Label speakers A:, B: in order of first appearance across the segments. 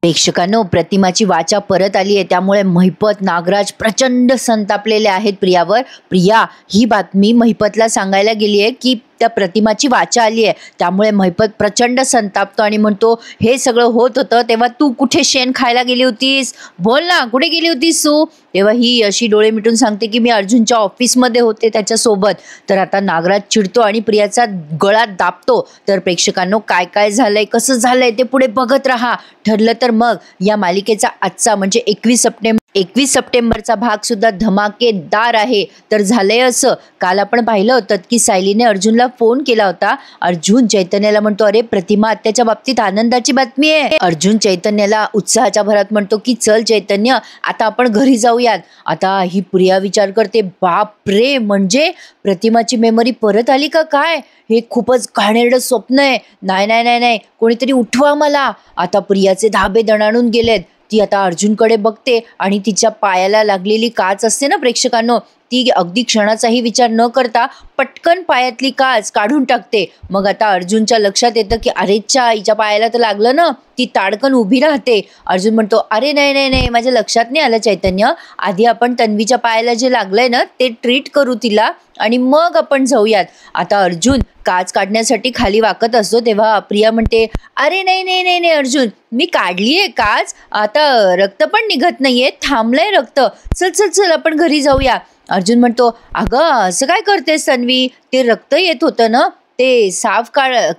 A: प्रेक्षकांनो, प्रतिमाची वाचा परत आली आहे, त्यामुळे महिपत, नागराज प्रचंड संतापलेले आहेत प्रियावर. प्रिया ही बातमी महिपतला सांगायला गेली आहे की त्या प्रतिमाची वाचा आली आहे. त्यामुळे महिपत प्रचंड संतापतो आणि म्हणतो, हे सगळं होत होतं तेव्हा तू कुठे शेण खायला गेली होतीस? बोल ना, कुठे गेली होतीस तू? तेव्हा ही अशी डोळे मिटून सांगते की मी अर्जुनच्या ऑफिसमध्ये होते त्याच्यासोबत. तर आता नागराज चिडतो आणि प्रियाचा गळा दाबतो. तर प्रेक्षकांनो, काय काय झालंय, कसं झालंय ते पुढे बघत राहा. ठरलं तर मग या मालिकेचा आजचा म्हणजे 21 सप्टेंबरचा भाग सुद्धा धमाकेदार आहे. तर झालंय असं, काल आपण पाहिलं होतं की सायलीने अर्जुनला फोन केला होता. अर्जुन चैतन्याला म्हणतो, अरे प्रतिमा आत्याच्या बाबतीत आनंदाची बातमी आहे. अर्जुन चैतन्याला उत्साहाच्या भरात म्हणतो की चल चैतन्य, आता आपण घरी जाऊयात. आता ही प्रिया विचार करते, बाप रे, म्हणजे प्रतिमाची मेमरी परत आली का काय? हे खूपच घाणेरडं स्वप्न आहे. नाही नाही नाही नाही, कोणीतरी उठवा मला. आता प्रियाचे धाबे दणाणून गेलेत. ती आता अर्जुनकडे बघते आणि तिच्या पायाला लागलेली काच असते ना प्रेक्षकांनो, ती अगदी क्षणाचाही विचार न करता पटकन पायातली काच काढून टाकते. मग आता अर्जुनच्या लक्षात येतं की अरेच्या, हिच्या पायाला तर लागलं ना. ती ताडकन उभी राहते. अर्जुन म्हणतो, अरे नाही नाही नाही, माझ्या लक्षात नाही आलं चैतन्य, आधी आपण तन्वीच्या पायाला जे लागलंय ना ते ट्रीट करू तिला आणि मग आपण जाऊयात. आता अर्जुन काच काढण्यासाठी खाली वाकत असतो तेव्हा प्रिया म्हणते, अरे नाही नाही नाही नाही अर्जुन, मी काढलीये काच, आता रक्त पण निघत नाहीये, थांबलंय रक्त, चल चल चल आपण घरी जाऊया. अर्जुन म्हणतो, अगं असं काय करतेस तन्वी, ते रक्त येत होतं ना, ते साफ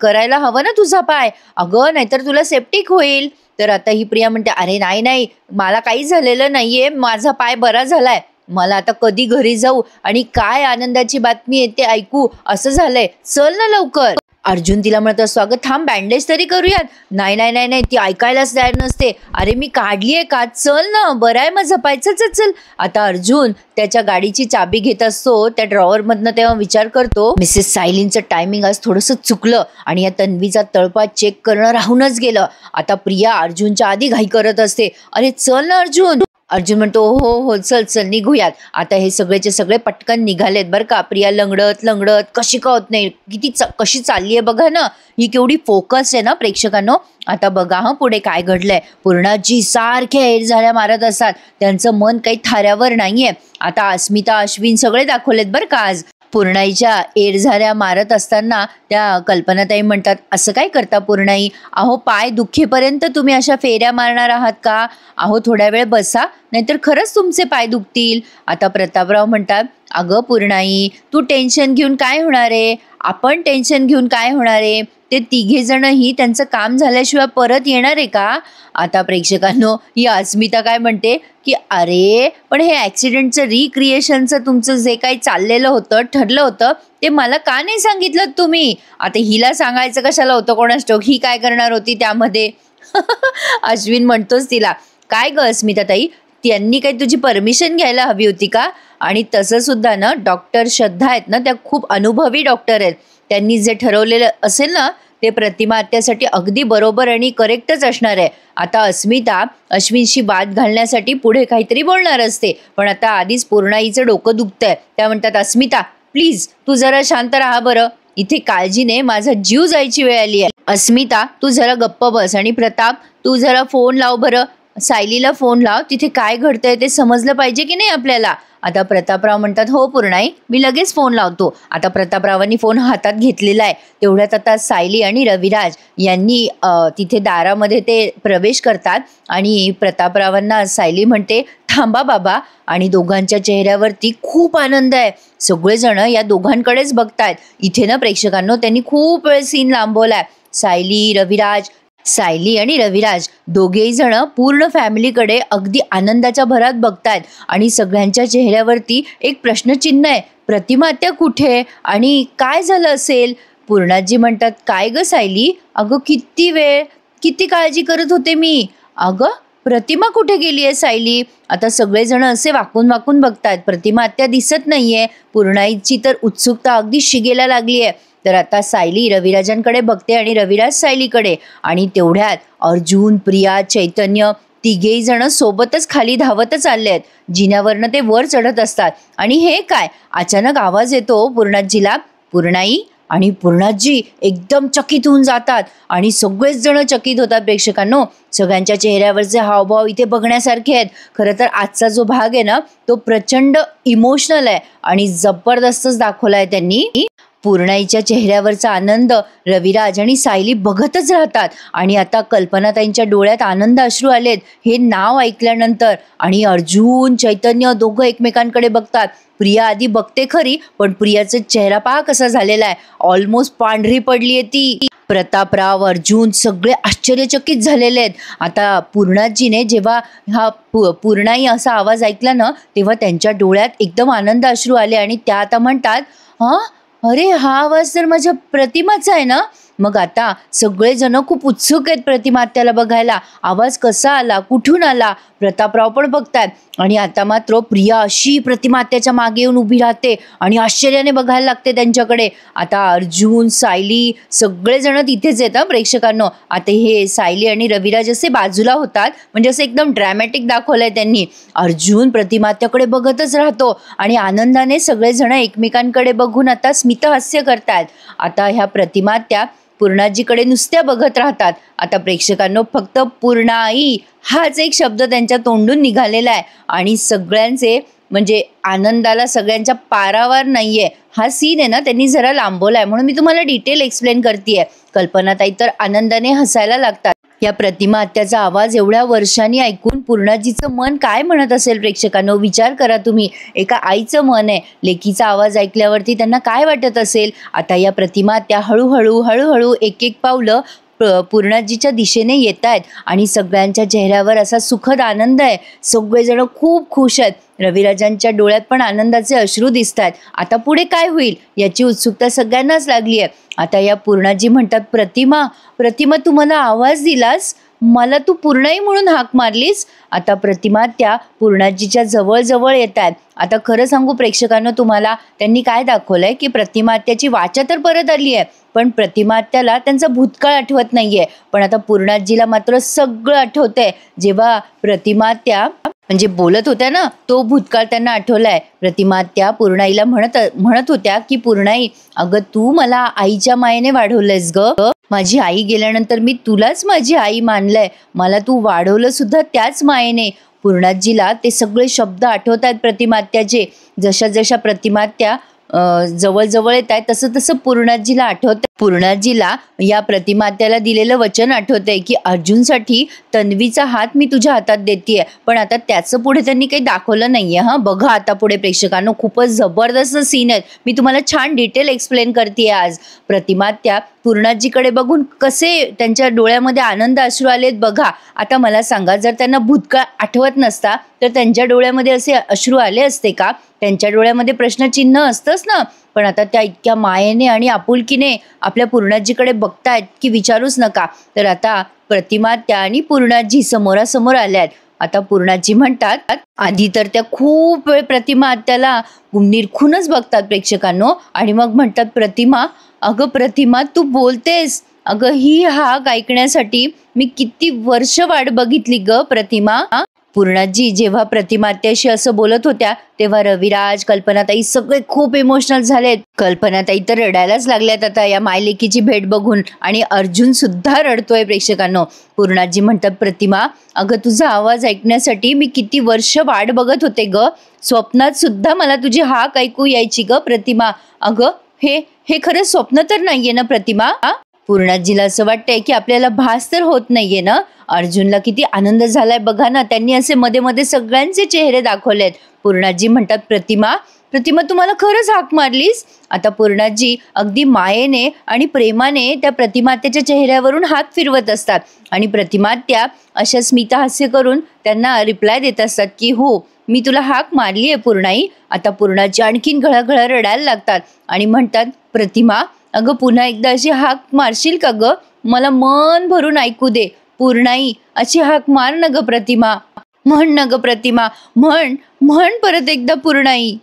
A: करायला हवं ना तुझा पाय, अगं नाहीतर तुला सेप्टिक होईल. तर आता ही प्रिया म्हणते, अरे नाही नाही, मला काही झालेलं नाहीये, माझा पाय बरा झालाय, मला आता कधी घरी जाऊ आणि काय आनंदाची बातमी येते ऐकू, असं झालंय, चल ना लवकर. अर्जुन तिला म्हणत असतो, अगं थांब, बँडेज तरी करूयात. नाही नाही नाही नाही, ती ऐकायलाच तयार नसते. अरे मी काढलीये का, चल ना, बरं आहे माझं पाय, चल चल चल. आता अर्जुन त्याच्या गाडीची चाबी घेत असतो त्या ड्रॉवरमधनं, तेव्हा विचार करतो, मिसेस सायलींचं टायमिंग आज थोडंसं चुकलं आणि या तन्वीचा तळपा चेक करणं राहूनच गेलं. आता प्रिया अर्जुनच्या आधी घाई करत असते, अरे चल ना अर्जुन. अर्जुन म्हणतो, हो हो चल चल निघूयात. आता हे सगळेचे सगळे पटकन निघालेत बरं का. प्रिया लंगडत लंगडत कशी का होत नाही, कशी चालली आहे बघा ना, ही केवढी फोकस आहे ना प्रेक्षकांनो. आता बघा हा पुढे काय घडलंय. पूर्णाजी सारख्या हेरझाऱ्या मारत असतात, त्यांचं मन काही थाऱ्यावर नाहीये. आता अस्मिता, अश्विन सगळे दाखवलेत बरं का आज. पूर्णाईच्या एरझाऱ्या मारत असताना त्या कल्पनाताई म्हणतात, असं काय करता पूर्णाई, अहो पाय दुखेपर्यंत तुम्ही अशा फेऱ्या मारणार आहात का? अहो थोड्या वेळ बसा, नाहीतर खरंच तुमचे पाय दुखतील. आता प्रतापराव म्हणतात, अगं पूर्णाई, तू टेन्शन घेऊन काय होणार आहे, आपण टेन्शन घेऊन काय होणार आहे, ते तिघे जणही त्यांचं काम झाल्याशिवाय परत येणार आहे का? आता प्रेक्षकांनो, ही अस्मिता काय म्हणते की अरे पण हे ॲक्सिडेंटचं रिक्रिएशनचं तुमचं जे काही चाललेलं होतं, ठरलं होतं, ते मला का नाही सांगितलं तुम्ही? आता हिला सांगायचं कशाला होतं कोणास ठाऊक, ही काय करणार होती त्यामध्ये. अश्विन म्हणतोच तिला, काय ग अस्मिताताई, त्यांनी काही तुझी परमिशन घ्यायला हवी होती का? आणि तसं सुद्धा ना, डॉक्टर श्रद्धा आहेत ना, त्या खूप अनुभवी डॉक्टर आहेत, त्यांनी जे ठरवलेलं असेल ना ते प्रतिमा आत्यासाठी अगदी बरोबर आणि करेक्टच असणार आहे. आता अस्मिता अश्विनशी वाद घालण्यासाठी पुढे काहीतरी बोलणार असते, पण आता आधीच पूर्णाईचं डोकं दुखतंय. त्या म्हणतात, अस्मिता प्लीज तू जरा शांत राहा बरं, इथे काळजीने माझा जीव जायची वेळ आली आहे. अस्मिता तू जरा गप्प बस आणि प्रताप तू जरा फोन लाव बरं, सायलीला फोन लाव, तिथे काय घडतंय ते समजलं पाहिजे की नाही आपल्याला. आता प्रतापराव म्हणतात, हो पूर्णाई, मी लगेच फोन लावतो. आता प्रतापरावांनी फोन हातात घेतलेला आहे. तेवढ्यात आता सायली आणि रविराज यांनी तिथे दारामध्ये ते प्रवेश करतात आणि प्रतापरावांना सायली म्हणते, थांबा बाबा, आणि दोघांच्या चेहऱ्यावरती खूप आनंद आहे. सगळेजण या दोघांकडेच बघतायत. इथे ना प्रेक्षकांनो, त्यांनी खूप वेळ सीन लांबवलाय. सायली आणि रविराज दोघेही जण पूर्ण फॅमिलीकडे अगदी आनंदाच्या भरात बघतायत आणि सगळ्यांच्या चेहऱ्यावरती एक प्रश्नचिन्ह आहे, प्रतिमा आत्या कुठे आणि काय झालं असेल. पूर्णाजी म्हणतात, काय ग सायली, अगं किती वेळ, किती काळजी करत होते मी, अगं प्रतिमा कुठे गेली आहे सायली. आता सगळेजण असे वाकून वाकून बघतायत, प्रतिमा आत्या दिसत नाहीये. पूर्णाईची तर उत्सुकता अगदी शिगेला लागली आहे. तर आता सायली रविराजांकडे बघते आणि रविराज सायलीकडे, आणि तेवढ्यात अर्जुन, प्रिया, चैतन्य तिघेही जण सोबतच खाली धावतच चालले आहेत. जिन्यावरनं ते वर चढत असतात आणि हे काय, अचानक आवाज येतो पूर्णाजीला, पूर्णाई आणि पूर्णाजी एकदम चकित होऊन जातात आणि सगळेच जण चकित होतात प्रेक्षकांनो. सगळ्यांच्या चेहऱ्यावरचे हावभाव इथे बघण्यासारखे आहेत. खरं तर आजचा जो भाग आहे ना तो प्रचंड इमोशनल आहे आणि जबरदस्तच दाखवलाय त्यांनी. पूर्णाईच्या चेहऱ्यावरचा आनंद रविराज आणि सायली बघतच राहतात आणि आता कल्पनाताईंच्या डोळ्यात आनंद अश्रू आलेत हे नाव ऐकल्यानंतर. आणि अर्जुन चैतन्य दोघं एकमेकांकडे बघतात. प्रिया आधी बघते खरी, पण प्रियाचा चेहरा पहा कसा झालेला आहे, ऑलमोस्ट पांढरी पडली आहे ती. प्रतापराव, अर्जुन सगळे आश्चर्यचकित झालेले आहेत. आता पूर्णाजीने जेव्हा हा पूर्णाई असा आवाज ऐकला ना तेव्हा त्यांच्या डोळ्यात एकदम आनंद अश्रू आले आणि त्या आता म्हणतात, अरे हा आवाज तर माझ्या प्रतिमाचा आहे ना. मग आता सगळेजण खूप उत्सुक आहेत प्रतिमा आत्याला बघायला. आवाज कसा आला, कुठून आला, प्रतापराव पण बघतात. आणि आता मात्र प्रिया अशी प्रतिमा आत्याच्या मागे येऊन उभी राहते आणि आश्चर्याने बघायला लागते त्यांच्याकडे. आता अर्जुन, सायली सगळेजण तिथेच आहेत प्रेक्षकांनो. आता हे सायली आणि रविराज असे बाजूला होतात, म्हणजे असं एकदम ड्रॅमॅटिक दाखवलंय त्यांनी. अर्जुन प्रतिमा आत्याकडे बघतच राहतो आणि आनंदाने सगळेजण एकमेकांकडे बघून आता स्मितहास्य करतात. आता ह्या प्रतिमा आत्या पूर्णाजीकडे नुसत्या बघत राहतात. आता प्रेक्षकांनो फक्त पूर्णाई हाच एक शब्द त्यांच्या तोंडून निघालेला आहे आणि सगळ्यांचे म्हणजे आनंदाला सगळ्यांच्या पारावर नाहीये. हा सीन आहे ना त्यांनी जरा लांबवलाय म्हणून मी तुम्हाला डिटेल एक्सप्लेन करतेय. कल्पनाताई तर आनंदाने हसायला लागतात. या प्रतिमा आत्याचा आवाज एवढ्या वर्षांनी ऐकून पूर्णाजीचं मन काय म्हणत असेल प्रेक्षकांनो, विचार करा तुम्ही. एका आईचं मन आहे, लेकीचा आवाज ऐकल्यावरती त्यांना काय वाटत असेल. आता या प्रतिमा आत्या हळूहळू एक एक पावलं पूर्णाजीच्या दिशेने येत आहेत आणि सगळ्यांच्या चेहऱ्यावर असा सुखद आनंद आहे. सगळेजण खूप खुश आहेत. रविराजांच्या डोळ्यात पण आनंदाचे अश्रू दिसत आहेत. आता पुढे काय होईल याची उत्सुकता सगळ्यांनाच लागली आहे. आता या पूर्णाजी म्हणतात, प्रतिमा तू मला आवाज दिलास, मला तू पूर्णाई म्हणून हाक मारलीस. आता प्रतिमा त्या पूर्णाजीच्या जवळ येत आहेत. आता खरं सांगू प्रेक्षकांना तुम्हाला, त्यांनी काय दाखवलंय की प्रतिमा आत्याची वाचा तर परत आली आहे, पण प्रतिमा आत्याला त्यांचा भूतकाळ आठवत नाहीये. पण आता पूर्णाजीला मात्र सगळं आठवतंय. जेव्हा प्रतिमा आत्या म्हणजे बोलत होत्या ना तो भूतकाळ त्यांना आठवलाय. प्रतिमा आत्या पूर्णाईला म्हणत होत्या की पूर्णाई, अगं तू मला आईच्या मायेने वाढवलंयस ग. माझी आई गेल्यानंतर मी तुलाच माझी आई मानलंय, मला तू वाढवलं सुद्धा त्याच मायेने. पूर्णाजीला ते सगळे शब्द आठवत आहेत प्रतिमा आत्याचे. जशा प्रतिमा आत्या जवळ येत आहे तसं पूर्णाजीला आठवत. पूर्णाजीला या प्रतिमा आत्याला दिलेलं वचन आठवतंय की अर्जुनसाठी तन्वीचा हात मी तुझ्या हातात देतेय. पण आता त्याचं पुढे त्यांनी काही दाखवलं नाहीये. बघा आता पुढे प्रेक्षकांनो खूपच जबरदस्त सीन आहेत. मी तुम्हाला छान डिटेल एक्सप्लेन करते आज. प्रतिमा आत्या पूर्णाजीकडे बघून कसे त्यांच्या डोळ्यामध्ये आनंद अश्रू आलेत बघा. आता मला सांगा, जर त्यांना भूतकाळ आठवत नसता तर त्यांच्या डोळ्यामध्ये असे अश्रू आले असते का? त्यांच्या डोळ्यामध्ये प्रश्नचिन्ह असतंच ना. पण आता त्या इतक्या मायेने आणि आपुलकीने आपल्या पूर्णाजीकडे बघतायत की विचारूच नका. तर आता प्रतिमा त्या आणि पूर्णाजी समोरासमोर आल्यात. आता पूर्णाजी म्हणतात, आधी तर त्या खूप वेळ प्रतिमा आत्याला निरखूनच बघतात प्रेक्षकांनो आणि मग म्हणतात, अगं प्रतिमा तू बोलतेस, अगं ही हाक ऐकण्यासाठी मी किती वर्ष वाट बघितली ग प्रतिमा. पूर्णाजी जेव्हा प्रतिमा आत्याशी असं बोलत होत्या तेव्हा रविराज, कल्पनाताई सगळे खूप इमोशनल झालेत. कल्पनाताई तर रडायलाच लागल्यात आता या मायलेकीची भेट बघून आणि अर्जुन सुद्धा रडतोय प्रेक्षकांनो. पूर्णाजी म्हणतात, प्रतिमा अगं तुझा आवाज ऐकण्यासाठी मी किती वर्ष वाट बघत होते ग. स्वप्नात सुद्धा मला तुझी हाक ऐकू यायची ग प्रतिमा. अगं हे खरं स्वप्न तर नाहीये ना प्रतिमा. पूर्णाजीला असं वाटतंय की आपल्याला भास तर होत नाहीये ना. अर्जुनला किती आनंद झालाय बघा ना. त्यांनी असे मध्ये सगळ्यांचे चेहरे दाखवलेत. पूर्णाजी म्हणतात, प्रतिमा तुम्हाला खरंच हाक मारलीस. आता पूर्णाजी अगदी मायेने आणि प्रेमाने त्या प्रतिमा आत्याच्या चेहऱ्यावरून हात फिरवत असतात आणि प्रतिमा आत्या अशा स्मितहास्य करून त्यांना रिप्लाय देत असतात की हो मी तुला हाक मारली आहे पूर्णाई. आता पूर्णाजी आणखीन घळघळ रडायला लागतात आणि म्हणतात, प्रतिमा अगं पुन्हा एकदा अशी हाक मारशील का ग? मला मन भरून ऐकू दे. पूर्णाई अशी हाक मार न ग प्रतिमा, म्हण न ग प्रतिमा, म्हण परत एकदा पूर्णाई.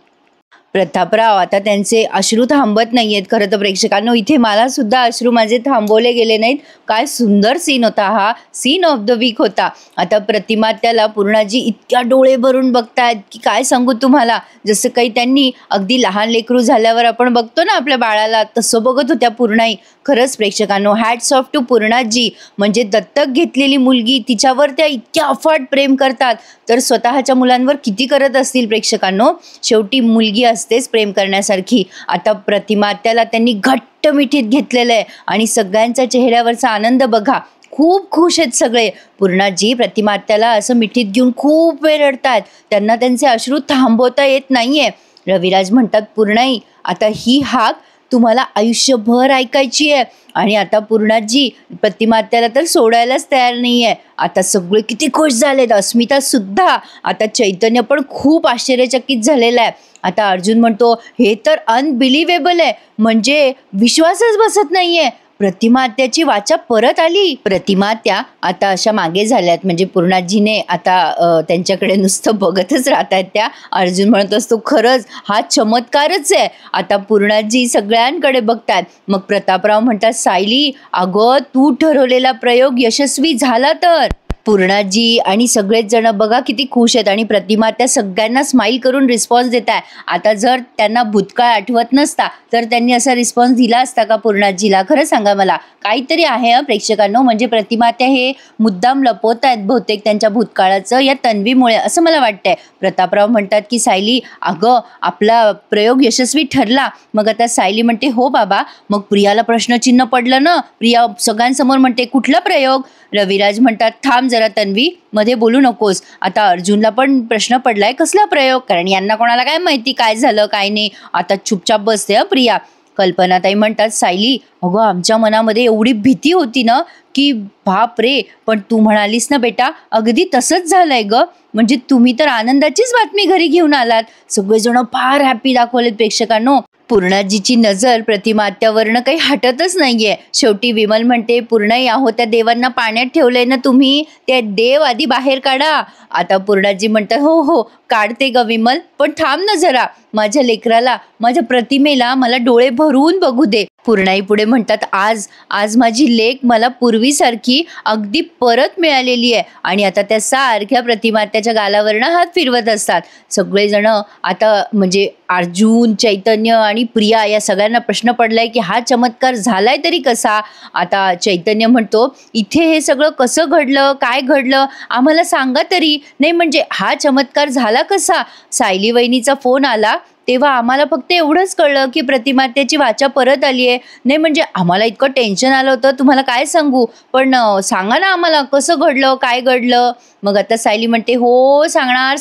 A: प्रतापराव आता त्यांचे अश्रू थांबत नाहीयेत. खरं तर प्रेक्षकांनो, इथे मला सुद्धा अश्रू माझे थांबवले गेले नाहीत. काय सुंदर सीन होता हा. सीन ऑफ द वीक होता. आता प्रतिमा त्याला पूर्णाजी इतक्या डोळे भरून बघतायत की काय सांगू तुम्हाला. जसं काही त्यांनी अगदी लहान लेकरू झाल्यावर आपण बघतो ना आपल्या बाळाला, तसं बघत होत्या पूर्णाई. खरंच प्रेक्षकांनो, हॅट्स ऑफ टू पूर्णाजी. म्हणजे दत्तक घेतलेली मुलगी, तिच्यावर त्या इतक्या अफाट प्रेम करतात, तर स्वतःच्या मुलांवर किती करत असतील प्रेक्षकांनो. शेवटी मुलगी असतेच प्रेम करण्यासारखी. आता प्रतिमा त्याला त्यांनी घट्ट मिठीत घेतलेलं आहे आणि सगळ्यांच्या चेहऱ्यावरचा आनंद बघा. खूप खुश आहेत सगळे. पूर्णाजी प्रतिमा त्याला असं मिठीत घेऊन खूप वेळ रडतायत. त्यांना त्यांचे अश्रू थांबवता येत नाहीये. रविराज म्हणतात, पूर्णाई आता ही हाक तुम्हाला आयुष्यभर ऐकायची आहे. आणि आता पूर्णाजी प्रतिमा त्याला तर सोडायलाच तयार नाहीये. आता सगळे किती खुश झालेत. अस्मिता सुद्धा. आता चैतन्य पण खूप आश्चर्यचकित झालेला आहे. आता अर्जुन म्हणतो, हे तर अनबिलिव्हेबल आहे. म्हणजे विश्वासच बसत नाहीये. प्रतिमा आत्याची वाचा परत आली. प्रतिमा आत्या आता अशा मागे झाल्यात. म्हणजे पूर्णाजीने आता त्यांच्याकडे नुसतं बघतच राहतात त्या. अर्जुन म्हणत असतो, खरंच हा चमत्कारच आहे. आता पूर्णाजी सगळ्यांकडे बघतात. मग प्रतापराव म्हणतात, सायली अगं तू ठरवलेला प्रयोग यशस्वी झाला तर. पूर्णाजी आणि सगळेच जण बघा किती खुश आहेत. आणि प्रतिमा त्या सगळ्यांना स्माईल करून रिस्पॉन्स देत आहे. आता जर त्यांना भूतकाळ आठवत नसता तर त्यांनी असा रिस्पॉन्स दिला असता का पूर्णाजीला? खरं सांगा मला. काहीतरी आहे प्रेक्षकांनो. म्हणजे प्रतिमा त्या हे मुद्दाम लपवत आहेत बहुतेक त्यांच्या भूतकाळाचं या तन्वीमुळे, असं मला वाटतंय. प्रतापराव म्हणतात की सायली अगं आपला प्रयोग यशस्वी ठरला. मग आता सायली म्हणते, हो बाबा. मग प्रियाला प्रश्नचिन्ह पडलं ना. प्रिया सगळ्यांसमोर म्हणते, कुठला प्रयोग? रविराज म्हणतात, थांब जरा तन्वी, मध्ये बोलू नकोस. आता अर्जुनला पण प्रश्न पडलाय, कसला प्रयोग? कारण यांना कोणाला काय माहिती काय झालं काय नाही. आता चुपचाप बसते प्रिया. कल्पनाताई म्हणतात, सायली अगं आमच्या मनामध्ये एवढी भीती होती ना की बाप रे, पण तू म्हणालीस ना बेटा, अगदी तसंच झालंय ग. म्हणजे तुम्ही तर आनंदाचीच बातमी घरी घेऊन आलात. सगळेजण फार हॅपी दाखवलेत प्रेक्षकांनो. पूर्णाजीची नजर प्रतिमा आत्यावरनं काही हटतच नाहीये. शेवटी विमल म्हणते, पूर्णाई आहो त्या देवांना पाण्यात ठेवलंय ना तुम्ही, ते देव आधी बाहेर काढा. आता पूर्णाजी म्हणतात, हो हो काढते ग विमल, पण थांब ना जरा. माझ्या लेकराला, माझ्या प्रतिमेला मला डोळे भरून बघू दे. पूर्णाई पुढे म्हणतात, आज माझी लेक मला पूर्वीसारखी अगदी परत मिळालेली आहे. आणि आता त्या सारख्या प्रतिमा त्याच्या गालावरनं हात फिरवत असतात. सगळेजण आता म्हणजे अर्जुन, चैतन्य आणि प्रिया या सगळ्यांना प्रश्न पडलाय की हा चमत्कार झालाय तरी कसा. आता चैतन्य म्हणतो, इथे हे सगळं कसं घडलं, काय घडलं आम्हाला सांगा तरी. नाही म्हणजे हा चमत्कार झाला कसा? सायली वहिनीचा फोन आला तेव्हा आम्हाला फक्त एवढंच कळलं की प्रतिमात्याची वाचा परत आली आहे. नाही म्हणजे आम्हाला इतकं टेन्शन आलं होतं, तुम्हाला काय सांगू. पण सांगा ना आम्हाला कसं घडलं, काय घडलं. मग आता सायली म्हणते, हो सांगणार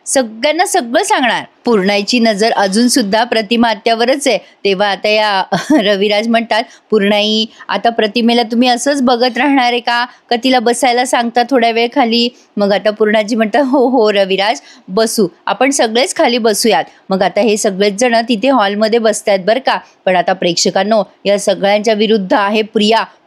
A: सगळ्यांना सगळं सांगणार. पूर्णाईची नजर अजून सुद्धा प्रतिमा आत्यावरच आहे. तेव्हा आता या रविराज म्हणतात, पूर्णाई आता प्रतिमेला तुम्ही असंच बघत राहणार आहे का तिला बसायला सांगता थोड्या वेळ खाली. मग आता पूर्णाजी म्हणतात, हो हो रविराज बसू, आपण सगळेच खाली बसूयात. मग आता हे सगळेच जण तिथे हॉलमध्ये बसतायत बरं का. पण आता प्रेक्षकांनो, या सगळ्यांच्या विरुद्ध आहे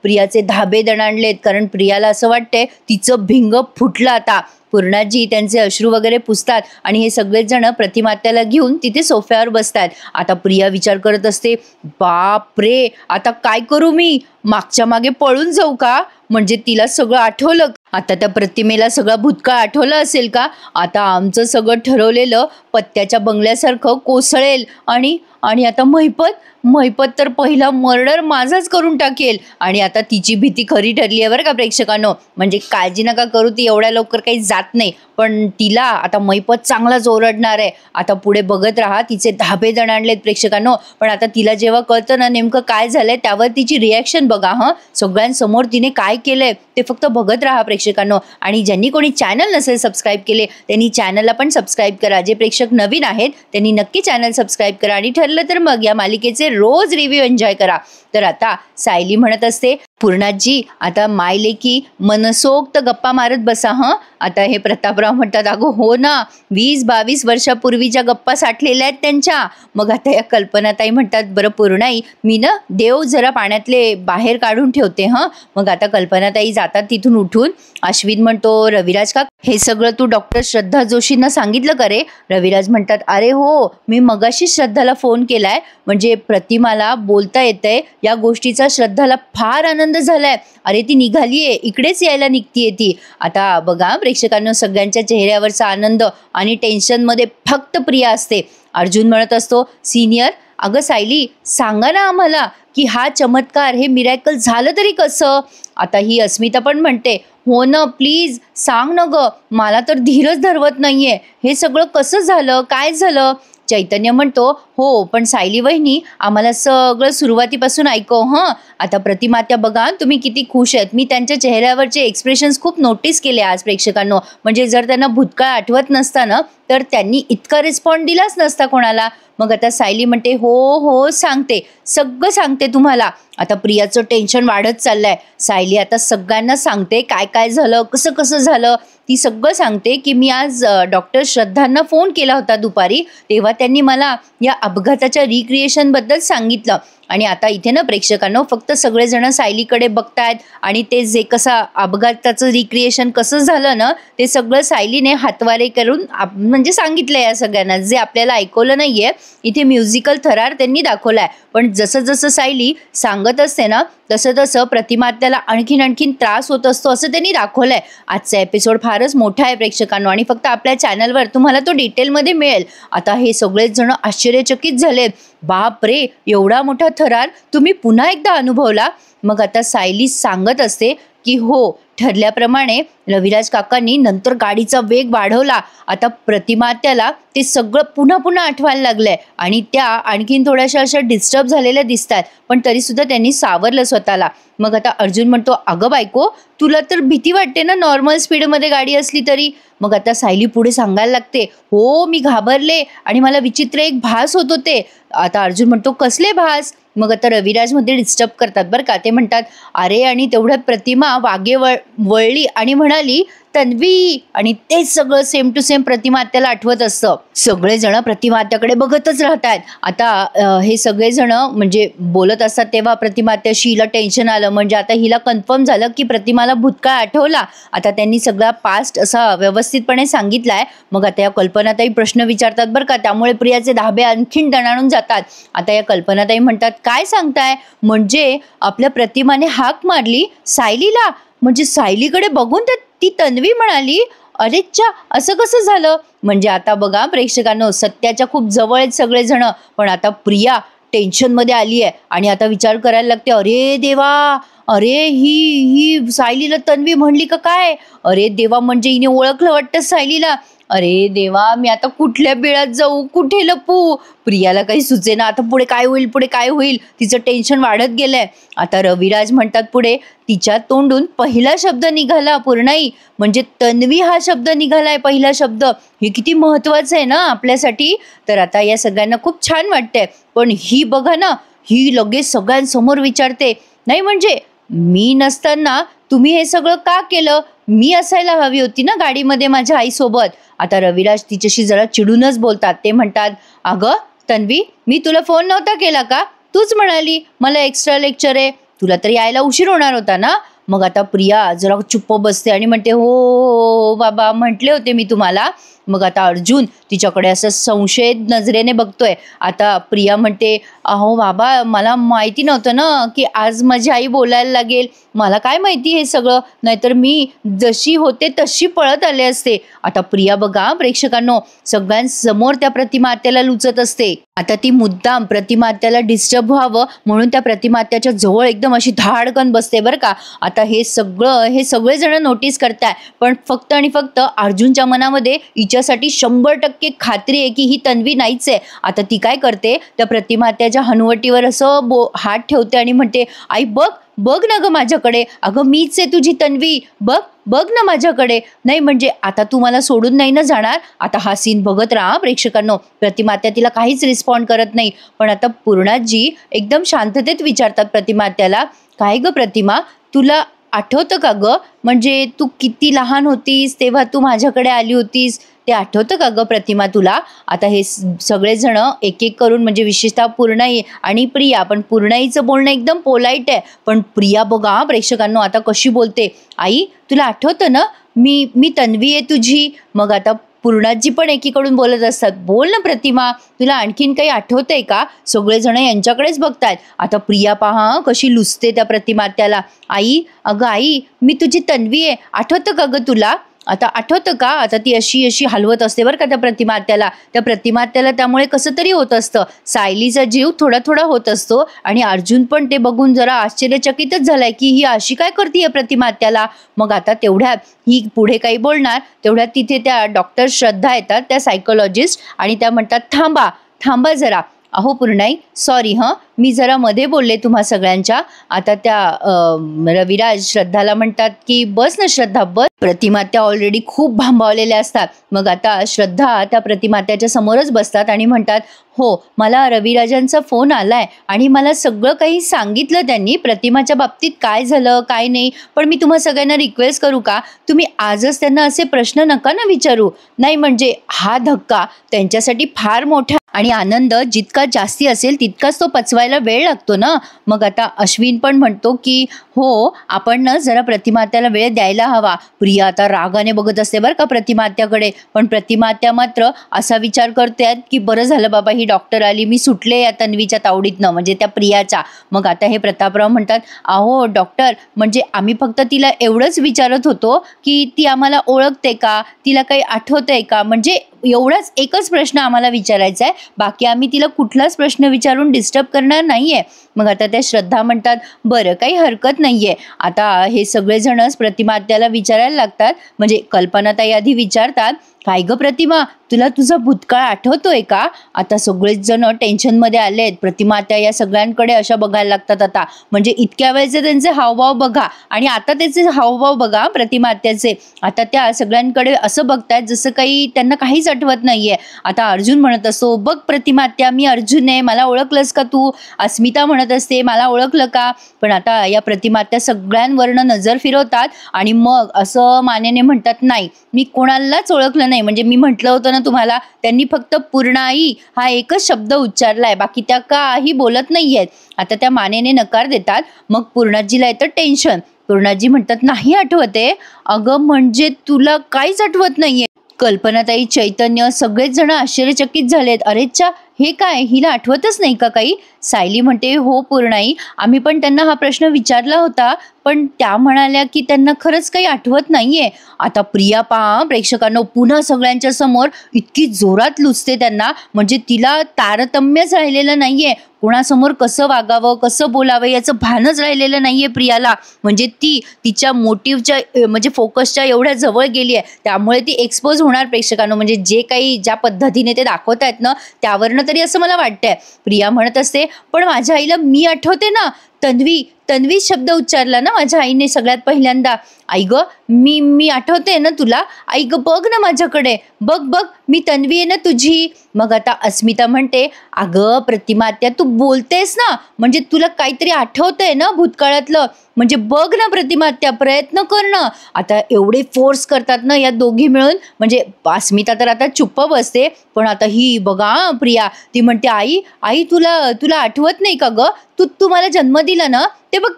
A: प्रियाचे धाबे दणाणलेत. कारण प्रियाला असं वाटतंय तिचं भिंग फुटलं आता. पूर्णाजी त्यांचे अश्रू वगैरे पुसतात आणि हे सगळेच जण प्रतिमात्याला घेऊन तिथे सोफ्यावर बसतात. आता प्रिया विचार करत असते, बाप रे आता काय करू मी, मागच्या मागे पळून जाऊ का? म्हणजे तिला सगळं आठवलं. आता त्या प्रतिमेला सगळं भूतकाळ आठवलं असेल का? आता आमचं सगळं ठरवलेलं पत्त्याच्या बंगल्यासारखं कोसळेल. आणि आता महिपत तर पहिला मर्डर माझाच करून टाकेल. आणि आता तिची भीती खरी ठरली आहे बरं का प्रेक्षकांनो. म्हणजे काळजी नका करू, ती एवढ्या लवकर काही जात नाही. पण तिला आता महिपत चांगलाच ओरडणार आहे. आता पुढे बघत राहा, तिचे धाबे दणाणलेत प्रेक्षकांनो. पण आता तिला जेव्हा कळतं ना नेमकं काय झालंय, त्यावर तिची रिॲक्शन बघा. सगळ्यांसमोर तिने काय केलंय ते फक्त बघत राहा प्रेक्षकांनो. आणि ज्यांनी कोणी चॅनल नसेल सबस्क्राईब केले त्यांनी चॅनलला पण सबस्क्राईब करा. जे प्रेक्षक नवीन आहेत त्यांनी नक्की चॅनल सबस्क्राईब करा. आणि ठरलं तर मग या मालिकेचे रोज रिव्ह्यू एन्जॉय करा. तर आता सायली म्हणत असते, पूर्णाजी आता मायलेकी मनसोक्त गप्पा मारत बसा हं. आता हे प्रतापराव म्हणतात अगं हो ना, 20-22 वर्षापूर्वीच्या गप्पा साठलेल्या आहेत त्यांच्या. मग आता या कल्पनाताई म्हणतात बरं पूर्णाई मी ना देव जरा पाण्यातले बाहेर काढून ठेवते हं. मग आता कल्पनाताई जातात तिथून उठून. अश्विन म्हणतो रविराज का हे सगळं तू डॉक्टर श्रद्धा जोशींना सांगितलं का रे? रविराज म्हणतात अरे हो, मी मगाशी श्रद्धाला फोन केलाय, म्हणजे प्रतिमाला बोलता येतंय या गोष्टीचा श्रद्धाला फार आनंद झालाय. अरे ती निघालीये, इकडेच यायला निघतीये ती. आता बघा प्रेक्षकांनो, सगळ्यांच्या चेहऱ्यावरचा आनंद आणि टेन्शनमध्ये फक्त प्रिया असते. अर्जुन म्हणत असतो सिनियर अगं सायली सांगा ना आम्हाला की हा चमत्कार हे मिरॅकल झालं तरी कसं? आता ही अस्मिता पण म्हणते हो ना प्लीज सांग न ग, मला तर धीरच धरवत नाहीये, हे सगळं कसं झालं, काय झालं? चैतन्य म्हणतो हो पण सायली वहिनी आम्हाला सगळं सुरुवातीपासून ऐकव हं. आता प्रतिमात्या बघा तुम्ही किती खुश आहेत. मी त्यांच्या चेहऱ्यावरचे एक्सप्रेशन्स खूप नोटीस केले आज प्रेक्षकांनो. म्हणजे जर त्यांना भूतकाळ आठवत नसता ना तर त्यांनी इतका रिस्पॉन्ड दिलाच नसता कोणाला. मग आता सायली म्हणते हो हो सांगते, सगळं सांगते तुम्हाला. आता प्रियाचं टेन्शन वाढत चाललंय. सायली आता सगळ्यांना सांगते काय काय झालं, कसं कसं झालं. ती सगळं सांगते की मी आज डॉक्टर श्रद्धांना फोन केला होता दुपारी, तेव्हा त्यांनी मला या अपघाताच्या रिक्रिएशनबद्दल सांगितलं. आणि आता इथे ना प्रेक्षकांनो फक्त सगळेजण सायलीकडे बघतायत आणि ते जे कसा अपघाताचं रिक्रिएशन कसं झालं ना ते सगळं सायलीने हातवारे करून म्हणजे सांगितलं या सगळ्यांना. जे आपल्याला ऐकवलं नाहीये इथे म्युझिकल थरार त्यांनी दाखवलाय. पण जसं जसं सायली सांगत असते ना तसं तसं प्रतिमात्याला आणखीन त्रास होत असतो असं त्यांनी दाखवलंय. आजचा एपिसोड फारच मोठा आहे प्रेक्षकांनो आणि फक्त आपल्या चॅनलवर तुम्हाला तो डिटेलमध्ये मिळेल. आता हे सगळेच जण आश्चर्यचकित झाले. बाप रे, एवढा मोठा थरार तुम्ही पुन्हा एकदा अनुभवला? मग आता सायली सांगत असते की हो ठरल्याप्रमाणे रविराज काकांनी नंतर गाडीचा वेग वाढवला. आता प्रतिमात्याला ते सगळं पुन्हा पुन्हा आठवायला लागलंय आणि त्या आणखीन थोड्याशा अशा डिस्टर्ब झालेल्या दिसतात, पण तरी सुद्धा त्यांनी सावरलं स्वतःला. मग आता अर्जुन म्हणतो अगं बायको तुला तर भीती वाटते ना नॉर्मल स्पीडमध्ये गाडी असली तरी? मग आता सायली पुढे सांगायला लागते हो मी घाबरले आणि मला विचित्र एक भास होत होते. आता अर्जुन म्हणतो कसले भास? मग आता रविराज मध्ये डिस्टर्ब करतात बरं का. ते म्हणतात अरे आणि तेवढ्यात प्रतिमा वागे वळली आणि म्हणाली तन्वी, आणि तेच सगळं सेम टू सेम प्रतिमात्याला आठवत असतं. सगळेजण प्रतिमात्याकडे बघतच राहतात. आता हे सगळेजण म्हणजे बोलत असतात तेव्हा प्रतिमात्याशी हिला टेन्शन आलं. म्हणजे आता हिला कन्फर्म झालं की प्रतिमाला भूतकाळ आठवला. आता त्यांनी सगळा पास्ट असा व्यवस्थितपणे सांगितलाय. मग आता या कल्पनाताई प्रश्न विचारतात बरं का, त्यामुळे प्रियाचे धाबे आणखीन दणाणून जातात. आता या कल्पनाताई म्हणतात काय सांगताय, म्हणजे आपल्या प्रतिमाने हाक मारली सायलीला? म्हणजे सायलीकडे बघून ती तन्वी म्हणाली अरेच्चा असं कसं झालं? म्हणजे आता बघा प्रेक्षकांनो सत्याच्या खूप जवळ आहेत सगळेजण, पण आता प्रिया टेन्शनमध्ये आली आहे आणि आता विचार करायला लागते अरे देवा, अरे ही सायलीला तन्वी म्हणली का काय? अरे देवा, म्हणजे हिने ओळखलं वाटतं सायलीला. अरे देवा, मी आता कुठल्या बिळात जाऊ, कुठे लपू? प्रियाला काही सुचेना आता पुढे काय होईल, पुढे काय होईल. तिचं टेन्शन वाढत गेलंय. आता रविराज म्हणतात पुढे तिच्या तोंडून पहिला शब्द निघाला पूर्णाई, म्हणजे तन्वी हा शब्द निघालाय पहिला शब्द. हे किती महत्वाचं आहे ना आपल्यासाठी. तर आता या सगळ्यांना खूप छान वाटतंय. पण ही बघा ना, ही लगेच सगळ्यांसमोर विचारते नाही म्हणजे मी नसताना तुम्ही हे सगळं का केलं? मी असायला हवी होती ना गाडीमध्ये माझ्या आईसोबत. आता रविराज तिच्याशी जरा चिडूनच बोलतात. ते म्हणतात अगं तन्वी, मी तुला फोन नव्हता केला का? तूच म्हणाली मला एक्स्ट्रा लेक्चर आहे, तुला तर यायला उशीर होणार होता ना. मग आता प्रिया जरा चुप्प बसते आणि म्हणते हो बाबा म्हटले होते मी तुम्हाला. मग आता अर्जुन तिच्याकडे असं संशय नजरेने बघतोय. आता प्रिया म्हणते अहो बाबा मला माहिती नव्हतं ना की आज माझी आई बोलायला लागेल, मला काय माहिती हे सगळं, नाहीतर मी जशी होते तशी पळत आले असते. आता प्रिया बघा प्रेक्षकांनो सगळ्यांसमोर त्या प्रतिमात्याला लुचत असते. आता ती मुद्दाम प्रतिमात्याला डिस्टर्ब व्हावं म्हणून त्या प्रतिमात्याच्या जवळ एकदम अशी धाडकन बसते बरं का. आता हे सगळेजण नोटीस करताय, पण फक्त आणि फक्त अर्जुनच्या मनामध्ये हिच्यासाठी 100% खात्री आहे की ही तन्वी नाहीच आहे. आता ती काय करते, त्या प्रतिमात्याच्या हनुवटीवर असं हात ठेवते आणि म्हणते आई बघ बघ ना ग माझ्याकडे, अगं मीच आहे तुझी तन्वी, बघ बघ ना माझ्याकडे. नाही म्हणजे आता तू मला सोडून नाही ना जाणार. आता हा सीन बघत राहा प्रेक्षकांनो. प्रतिमात्या तिला काहीच रिस्पॉन्ड करत नाही. पण आता पूर्णाजी एकदम शांततेत विचारतात प्रतिमात्याला, काय ग प्रतिमा, तुला आठवतं का ग, म्हणजे तू किती लहान होतीस तेव्हा तू माझ्याकडे आली होतीस, ते आठवतं का ग प्रतिमा तुला? आता हे सगळेजण एक एक करून, म्हणजे विशेषतः पूर्णाई आणि प्रिया, पण पूर्णाईचं बोलणं एकदम पोलाईट आहे, पण प्रिया बघा प्रेक्षकांनो आता कशी बोलते, आई तुला आठवतं ना, मी मी तन्वी आहे तुझी. मग आता पूर्णाजी पण एकीकडून बोलत असतात, बोल ना प्रतिमा, तुला आणखीन काही आठवतंय का? सगळेजण यांच्याकडेच बघतायत. आता प्रिया पहा कशी लुसते त्या प्रतिमात्याला, आई अगं आई मी तुझी तन्वी आहे, आठवतं का ग तुला? आता आठवतं का? आता ती अशी अशी हलवत असते बरं का त्या प्रतिमात्याला. त्या प्रतिमात्याला त्यामुळे कसं तरी होत असतं, सायलीचा जीव थोडा थोडा होत असतो. आणि अर्जुन पण ते बघून जरा आश्चर्यचकितच झालाय की ही अशी काय करते प्रतिमात्याला. मग आता तेवढ्यात ही पुढे काही बोलणार, तेवढ्यात तिथे त्या डॉक्टर श्रद्धा येतात, त्या सायकोलॉजिस्ट, आणि त्या म्हणतात, थांबा थांबा जरा, अहो पूर्णाई सॉरी हं, मी जरा मध्ये बोलले तुम्हा सगळ्यांच्या. आता त्या रविराज श्रद्धाला म्हणतात की बस ना श्रद्धा बस. प्रतिमात्या ऑलरेडी खूप भांबावलेल्या असतात. मग आता श्रद्धा त्या प्रतिमात्याच्या समोरच बसतात आणि म्हणतात, हो मला रविराजांचा फोन आलाय आणि मला सगळं काही सांगितलं त्यांनी, प्रतिमाच्या बाबतीत काय झालं काय नाही. पण मी तुम्हा सगळ्यांना रिक्वेस्ट करू का, तुम्ही आजच त्यांना असे प्रश्न नका ना विचारू. नाही म्हणजे हा धक्का त्यांच्यासाठी फार मोठा, आणि आनंद जितका जास्ती असेल तितकाच तो पचवायला वेळ लागतो ना. मग आता अश्विन पण म्हणतो की हो आपण ना जरा प्रतिमात्याला वेळ द्यायला हवा. प्रिया आता रागाने बघत असते बरं का प्रतिमात्याकडे, पण प्रतिमात्या मात्र असा विचार करतात की बरं झालं बाबा ही डॉक्टर आली, मी सुटले या तन्वीच्या तावडीतनं, म्हणजे त्या प्रियाच्या. मग आता हे प्रतापराव म्हणतात, अहो डॉक्टर म्हणजे आम्ही फक्त तिला एवढंच विचारत होतो की ती आम्हाला ओळखते का, तिला काही आठवतंय का, म्हणजे एवढाच एकच प्रश्न आम्हाला विचारायचा आहे, बाकी आम्ही तिला कुठलाच प्रश्न विचारून डिस्टर्ब करणार नाहीये. मग आता त्या श्रद्धा म्हणतात, बरं काही हरकत नाहीये. आता हे सगळेजणच प्रतिमात्याला विचारायला लागतात, म्हणजे कल्पनाताई आधी विचारतात, काय ग प्रतिमा तुला तुझा भूतकाळ आठवतोय का? आता सगळेच जण टेन्शनमध्ये आलेत. प्रतिमात्या या सगळ्यांकडे अशा बघायला लागतात आता, म्हणजे इतक्या वेळेचे त्यांचे हावभाव बघा आणि आता त्याचे हावभाव बघा प्रतिमात्याचे. आता त्या सगळ्यांकडे असं बघतायत जसं काही त्यांना काहीच आठवत नाहीये. आता अर्जुन म्हणत असतो, बघ प्रतिमात्या मी अर्जुन आहे, मला ओळखलंस का तू? अस्मिता म्हणत असते, मला ओळखलं का? पण आता या प्रतिमात्या सगळ्यांवरनं नजर फिरवतात आणि मग असं मानेने म्हणतात, नाही मी कोणालाच ओळखलं नाही, म्हणजे मी म्हटलं होतं ना तुम्हाला, त्यांनी फक्त पूर्णाई हा एकच शब्द उच्चारलाय, बाकी त्या काही बोलत नाहीयेत. आता त्या मानेने नकार देतात. मग पूर्णाजीला येतं टेन्शन. पूर्णाजी म्हणतात, नाही आठवते. अगं म्हणजे तुला काहीच आठवत नाहीये? कल्पनाताई, चैतन्य सगळेच जण आश्चर्यचकित झालेत. अरेच्चा हे काय, हिला आठवतच नाही का काही? सायली म्हणते, हो पूर्णाई आम्ही पण त्यांना हा प्रश्न विचारला होता, पण त्या म्हणाल्या की त्यांना खरंच काही आठवत नाहीये. आता प्रिया पहा प्रेक्षकांनो पुन्हा सगळ्यांच्या समोर इतकी जोरात लुचते त्यांना, म्हणजे तिला तारतम्यच राहिलेलं नाहीये, कोणासमोर कसं वागावं कसं बोलावं याचं भानच राहिलेलं नाहीये प्रियाला. म्हणजे ती तिच्या मोटिव्हच्या म्हणजे फोकसच्या एवढ्या जवळ गेली आहे, त्यामुळे ती एक्सपोज होणार प्रेक्षकांनो. म्हणजे जे काही ज्या पद्धतीने ते दाखवत आहेत ना त्यावरनं तरी असं मला वाटतंय. प्रिया म्हणत असते, पण माझ्या आईला मी आठवते ना, तन्वी तन्वी शब्द उच्चारला ना माझ्या आईने सगळ्यात पहिल्यांदा. आई ग मी आठवते ना तुला, आई ग बघ ना माझ्याकडे, बघ बघ मी तन्वी आहे ना तुझी. मग आता अस्मिता म्हणते, अगं प्रतिमात्या तू बोलतेस ना, म्हणजे तुला काहीतरी आठवतंय ना भूतकाळातलं, म्हणजे बघ ना प्रतिमात्या प्रयत्न कर ना. आता एवढे फोर्स करतात ना या दोघी मिळून, म्हणजे अस्मिता तर आता चुप्प बसते, पण आता ही बघा प्रिया ती म्हणते, आई आई तुला आठवत नाही का ग, तू मला जन्म दिला ना, ते बघ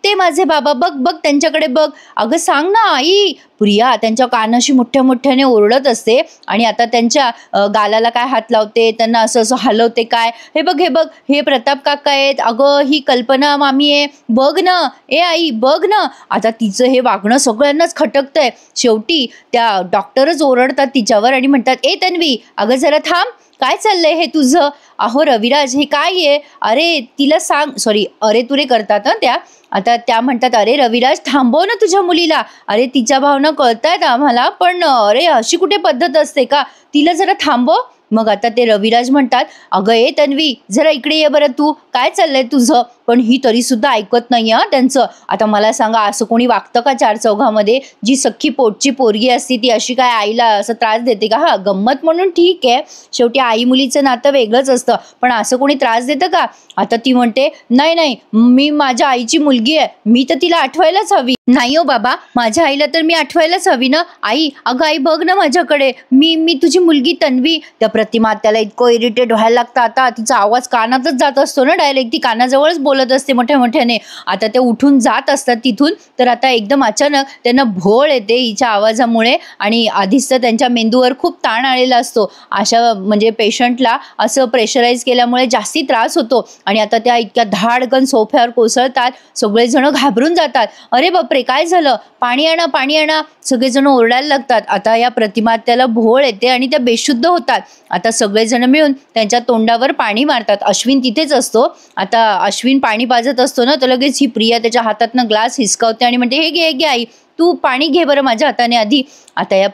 A: ते माझे बाबा, बघ बघ त्यांच्याकडे बघ, अगं सांग ना आई. प्रिया त्यांच्या कानाशी मोठ्या मोठ्याने ओरडत असते आणि आता त्यांच्या गालाला काय हात लावते, त्यांना असं असं हलवते, काय हे बघ हे बघ हे प्रताप काका आहेत, अगं ही कल्पना मामी आहे, बघ ना ए आई बघ ना. आता तिचं हे वागणं सगळ्यांनाच खटकतंय. शेवटी त्या डॉक्टरच ओरडतात तिच्यावर आणि म्हणतात, ए तन्वी अगं जरा थांब, काय चाललंय हे तुझं? अहो रविराज हे काय आहे? अरे तिला सांग, सॉरी अरे तुरे करतात ना त्या. आता त्या म्हणतात, अरे रविराज थांबव ना तुझ्या मुलीला, अरे तिच्या भावना कळतायत आम्हाला, पण अरे अशी कुठे पद्धत असते का, तिला जरा थांबव. मग आता ते रविराज म्हणतात, अगं ए तन्वी, जरा इकडे ये बरं, तू काय चाललंय तुझं? पण ही तरी सुद्धा ऐकत नाही त्यांचं. आता मला सांगा, असं कोणी वागतं का चार चौघामध्ये? जी सख्खी पोटची पोरगी असती ती अशी काय आईला असं त्रास देते का? हा, गंमत म्हणून ठीक आहे, शेवटी आई मुलीचं नातं वेगळंच असतं, पण असं कोणी त्रास देतं का? आता ती म्हणते, नाही नाही, मी माझ्या आईची मुलगी आहे, मी तर तिला आठवायलाच हवी. नाही हो बाबा, माझ्या आईला तर मी आठवायलाच हवी ना. आई, अगं आई बघ ना माझ्याकडे, मी तुझी मुलगी तन्वी. त्या प्रतिमा त्याला इतकं इरिटेट व्हायला लागतं. आता तिचा आवाज कानातच जात असतो ना डायरेक्ट, ती कानाजवळच बोलत असते मोठ्या मोठ्याने. आता ते उठून जात असतात तिथून, तर आता एकदम अचानक त्यांना भोळ येते हिच्या आवाजामुळे, आणि आधीच तर त्यांच्या मेंदूवर खूप ताण आलेला असतो. अशा म्हणजे पेशंटला असं प्रेशराईज केल्यामुळे जास्ती त्रास होतो, आणि आता त्या इतक्या धाडकन सोफ्यावर कोसळतात. सगळेजण घाबरून जातात. अरे बापरे, काय झालं? पाणी आणा, पाणी आणा, सगळेजण ओरडायला लागतात. आता या प्रतिमा त्याला भोळ येते आणि त्या बेशुद्ध होतात. आता सगळेजण मिळून त्यांच्या तोंडावर पाणी मारतात. अश्विन तिथेच असतो. आता अश्विन पाणी पाजत असतो ना, तर लगेच ही प्रिया त्याच्या हातातनं ग्लास हिसकावते आणि म्हणते, हे घे आई, तू पाणी घे बरं माझ्या हाताने आधी. आता या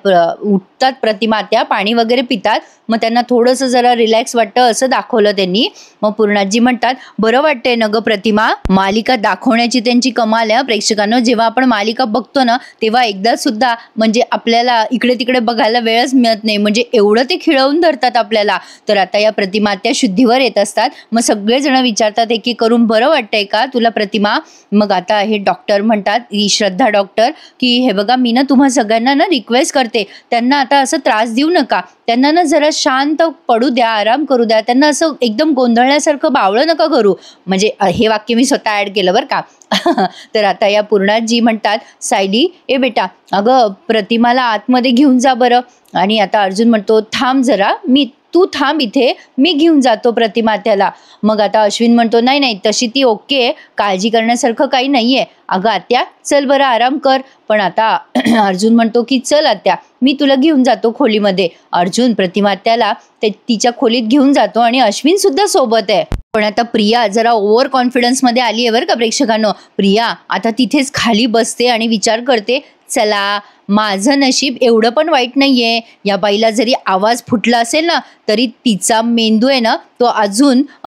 A: उठतात प्रतिमा, त्या पाणी वगैरे पितात. मग त्यांना थोडंसं जरा रिलॅक्स वाटतं असं दाखवलं त्यांनी. मग पूर्णाजी म्हणतात, बरं वाटतंय ना ग प्रतिमा? मालिका दाखवण्याची त्यांची कमाल आहे प्रेक्षकांनो. जेव्हा आपण मालिका बघतो ना, तेव्हा एकदा सुद्धा म्हणजे आपल्याला इकडे तिकडे बघायला वेळच मिळत नाही, म्हणजे एवढं ते खिळवून धरतात आपल्याला. तर आता या प्रतिमा त्या शुद्धीवर येत असतात. मग सगळेजण विचारतात एक एक करून, बरं वाटतंय का तुला प्रतिमा? मग आता हे डॉक्टर म्हणतात, ही श्रद्धा डॉक्टर, की हे बघा, मी ना तुम्हा सगळ्यांना ना रिक्वेस्ट करते, त्यांना आता असं त्रास देऊ नका, त्यांना ना जरा शांत पडू द्या, आराम करू द्या, त्यांना असं एकदम गोंधळण्यासारखं बावळं नका करू. म्हणजे हे वाक्य मी स्वतः ऍड केलं बरं का. तर आता या पूर्णाजी म्हणतात, सायली ए बेटा, अगं प्रतिमाला आतमध्ये घेऊन जा बरं. आणि आता अर्जुन म्हणतो, थांब जरा, तू थांब इथे, मी घेऊन जातो प्रतिमा त्याला. मग आता अश्विन म्हणतो, नाही नाही, तशी ती ओके आहे, काळजी करण्यासारखं काही नाहीये. अगं आत्या, चल बरं आराम कर. पण आता अर्जुन म्हणतो की चल आत्या, मी तुला घेऊन जातो खोलीमध्ये. अर्जुन प्रतिमा त्याला तिच्या खोलीत घेऊन जातो आणि अश्विन सुद्धा सोबत आहे. पण आता प्रिया जरा ओव्हर कॉन्फिडन्समध्ये आली आहे बरं का प्रेक्षकांनो. प्रिया आता तिथेच खाली बसते आणि विचार करते, चला, माझं नशीब एवढं पण वाईट नाहीये. या बाईला जरी आवाज फुटला असेल ना, तरी तिचा मेंदू आहे ना,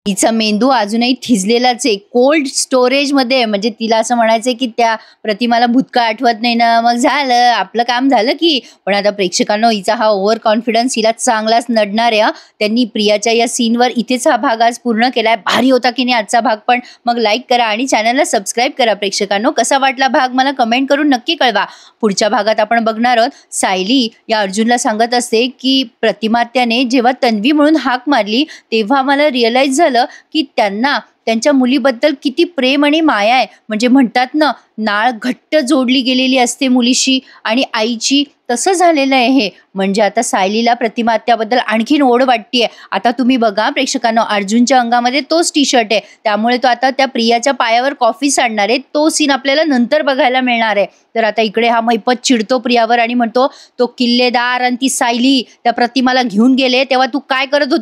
A: तिचा मेंदू अजूनही थिजलेलाच आहे, कोल्ड स्टोरेजमध्ये. म्हणजे तिला असं म्हणायचं की त्या प्रतिमाला भूतकाळ आठवत नाही ना, मग झालं, आपलं काम झालं की. पण आता प्रेक्षकांनो, हिचा हा ओव्हर कॉन्फिडन्स हिला चांगलाच नडणार आहे. त्यांनी प्रियाच्या या सीनवर इथेच हा भाग आज पूर्ण केलाय. भारी होता की नाही आजचा भाग पण? मग लाईक करा आणि चॅनलला सबस्क्राईब करा प्रेक्षकांनो. कसा वाटला भाग मला कमेंट करून नक्की कळवा. पुढच्या भागात आपण बघणार आहोत, सायली या अर्जुनला सांगत असते की प्रतिमा त्याने जेव्हा तन्वी म्हणून हाक मारली, तेव्हा मला रिअलाइज झालं की त्यांना त्यांच्या मुलीबद्दल किती प्रेम आणि माया आहे. म्हणजे म्हणतात ना, नाळ घट्ट जोडली गेलेली असते मुलीशी आणि आईची, तसं झालेलं आहे हे. म्हणजे आता सायलीला प्रतिमा त्याबद्दल आणखीन ओढ वाटतेय. आता तुम्ही बघा प्रेक्षकांनो, अर्जुनच्या अंगामध्ये तोच टी शर्ट आहे, त्यामुळे तो आता त्या प्रियाच्या पायावर कॉफी सांडणार आहे. तो सीन आपल्याला नंतर बघायला मिळणार आहे. तर आता इकडे हा मैपत चिडतो प्रियावर आणि म्हणतो, तो किल्लेदार आणि ती सायली त्या प्रतिमाला घेऊन गेले तेव्हा तू काय करत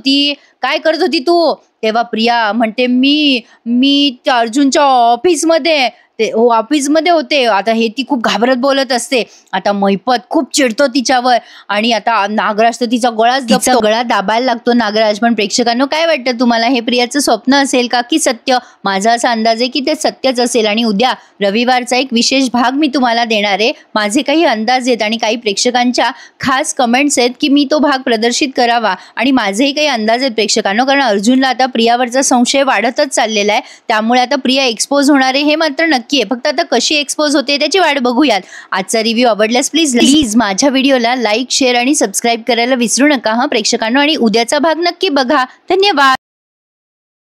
A: होती तू? तेव्हा प्रिया म्हणते, मी त्या अर्जुनच्या ऑफिसमध्ये ऑफिसमध्ये होते. आता हे ती खूप घाबरत बोलत असते. आता मैपत खूप चिडतो तिच्यावर आणि आता नागराज तर तिचा गळा दाबायला लागतो नागराज. पण प्रेक्षकांनो, काय वाटतं तुम्हाला, हे प्रियाचं स्वप्न असेल का की सत्य? माझा असा अंदाज आहे की ते सत्यच असेल. आणि उद्या रविवारचा एक विशेष भाग मी तुम्हाला देणार आहे. माझे काही अंदाज आहेत आणि काही प्रेक्षकांच्या खास कमेंट्स आहेत की मी तो भाग प्रदर्शित करावा, आणि माझेही काही अंदाज आहेत प्रेक्षकांनो. कारण अर्जुनला आता प्रियावरचा संशय वाढतच चाललेला आहे, त्यामुळे आता प्रिया एक्सपोज होणार आहे हे मात्र नक्की आहे. फक्त आता कशी एक्सपोज होते त्याची वाट बघूयात. आजचा रिव्ह्यू आवडल्यास प्लीज माझ्या व्हिडिओला लाईक, शेअर आणि सबस्क्राईब करायला विसरू नका हा प्रेक्षकांनो. आणि उद्याचा भाग नक्की बघा. धन्यवाद.